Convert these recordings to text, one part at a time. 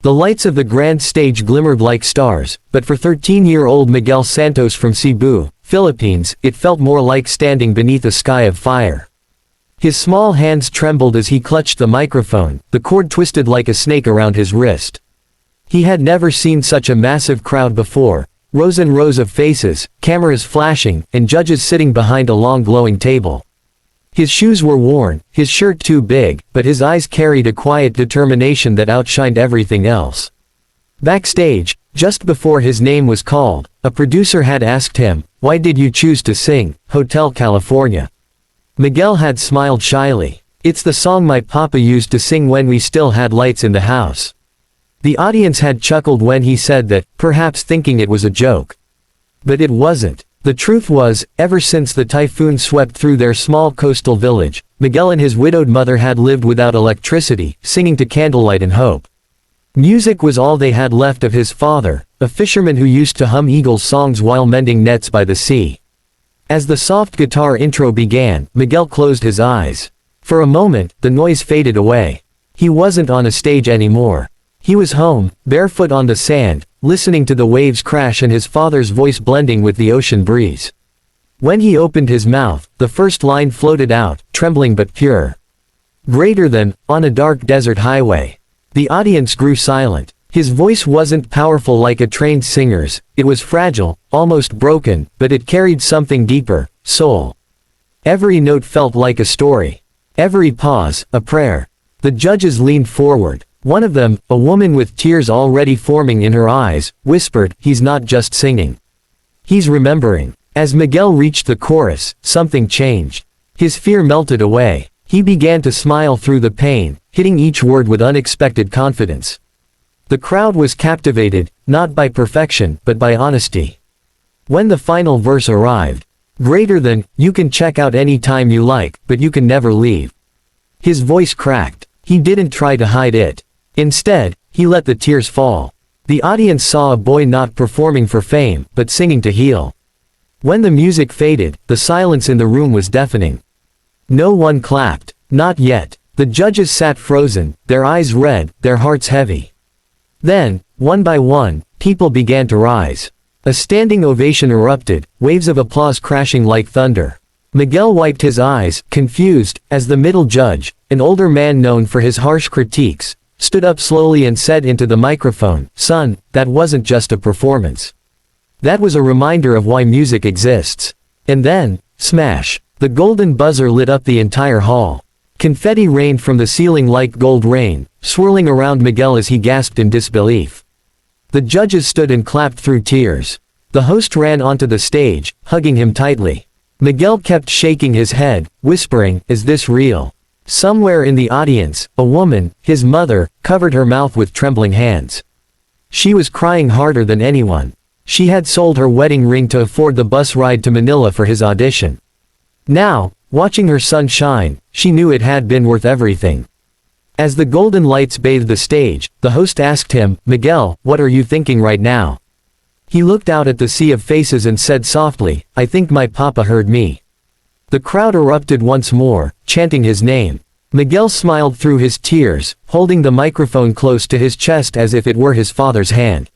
The lights of the grand stage glimmered like stars, but for 13-year-old Miguel Santos from Cebu, Philippines, it felt more like standing beneath a sky of fire. His small hands trembled as he clutched the microphone, the cord twisted like a snake around his wrist. He had never seen such a massive crowd before, rows and rows of faces, cameras flashing, and judges sitting behind a long glowing table. His shoes were worn, his shirt too big, but his eyes carried a quiet determination that outshined everything else. Backstage, just before his name was called, a producer had asked him, "Why did you choose to sing Hotel California?" Miguel had smiled shyly. "It's the song my papa used to sing when we still had lights in the house." The audience had chuckled when he said that, perhaps thinking it was a joke. But it wasn't. The truth was, ever since the typhoon swept through their small coastal village, Miguel and his widowed mother had lived without electricity, singing to candlelight and hope. Music was all they had left of his father, a fisherman who used to hum Eagles songs while mending nets by the sea. As the soft guitar intro began, Miguel closed his eyes. For a moment, the noise faded away. He wasn't on a stage anymore. He was home, barefoot on the sand, listening to the waves crash and his father's voice blending with the ocean breeze. When he opened his mouth, the first line floated out, trembling but pure. "Greater than, on a dark desert highway." The audience grew silent. His voice wasn't powerful like a trained singer's, it was fragile, almost broken, but it carried something deeper, soul. Every note felt like a story. Every pause, a prayer. The judges leaned forward. One of them, a woman with tears already forming in her eyes, whispered, "He's not just singing. He's remembering." As Miguel reached the chorus, something changed. His fear melted away. He began to smile through the pain, hitting each word with unexpected confidence. The crowd was captivated, not by perfection, but by honesty. When the final verse arrived, "Greater than, you can check out any time you like, but you can never leave." His voice cracked. He didn't try to hide it. Instead, he let the tears fall. The audience saw a boy not performing for fame, but singing to heal. When the music faded, the silence in the room was deafening. No one clapped. Not yet. The judges sat frozen, their eyes red, their hearts heavy. Then, one by one, people began to rise. A standing ovation erupted, waves of applause crashing like thunder. Miguel wiped his eyes, confused, as the middle judge, an older man known for his harsh critiques, stood up slowly and said into the microphone, "Son, that wasn't just a performance. That was a reminder of why music exists." And then, smash! The golden buzzer lit up the entire hall. Confetti rained from the ceiling like gold rain, swirling around Miguel as he gasped in disbelief. The judges stood and clapped through tears. The host ran onto the stage, hugging him tightly. Miguel kept shaking his head, whispering, "Is this real?" Somewhere in the audience, a woman, his mother, covered her mouth with trembling hands. She was crying harder than anyone. She had sold her wedding ring to afford the bus ride to Manila for his audition. Now, watching her son shine, she knew it had been worth everything. As the golden lights bathed the stage, the host asked him, "Miguel, what are you thinking right now?" He looked out at the sea of faces and said softly, "I think my papa heard me." The crowd erupted once more, chanting his name. Miguel smiled through his tears, holding the microphone close to his chest as if it were his father's hand.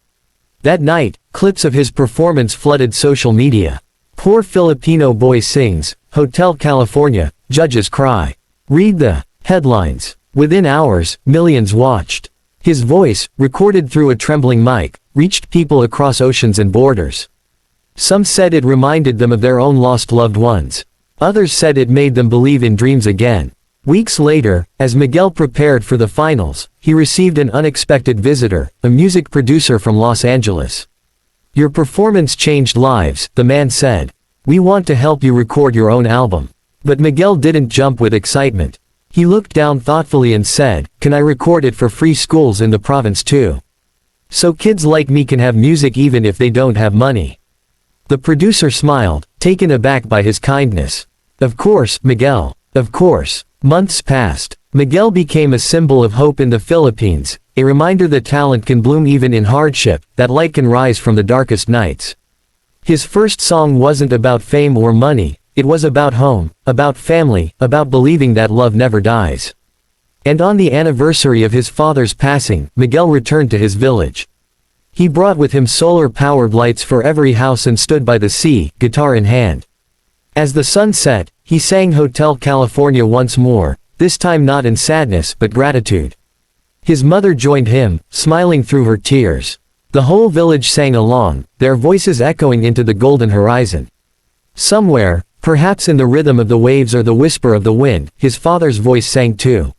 That night, clips of his performance flooded social media. "Poor Filipino boy sings, Hotel California, judges cry." Read the headlines. Within hours, millions watched. His voice, recorded through a trembling mic, reached people across oceans and borders. Some said it reminded them of their own lost loved ones. Others said it made them believe in dreams again. Weeks later, as Miguel prepared for the finals, he received an unexpected visitor, a music producer from Los Angeles. "Your performance changed lives," the man said. "We want to help you record your own album." But Miguel didn't jump with excitement. He looked down thoughtfully and said, "Can I record it for free schools in the province too? So kids like me can have music even if they don't have money." The producer smiled, taken aback by his kindness. "Of course, Miguel. Of course." Months passed. Miguel became a symbol of hope in the Philippines, a reminder that talent can bloom even in hardship, that light can rise from the darkest nights. His first song wasn't about fame or money, it was about home, about family, about believing that love never dies. And on the anniversary of his father's passing, Miguel returned to his village. He brought with him solar-powered lights for every house and stood by the sea, guitar in hand. As the sun set, he sang Hotel California once more, this time not in sadness but gratitude. His mother joined him, smiling through her tears. The whole village sang along, their voices echoing into the golden horizon. Somewhere, perhaps in the rhythm of the waves or the whisper of the wind, his father's voice sang too.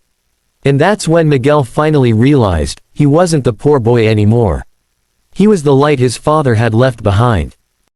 And that's when Miguel finally realized, he wasn't the poor boy anymore. He was the light his father had left behind.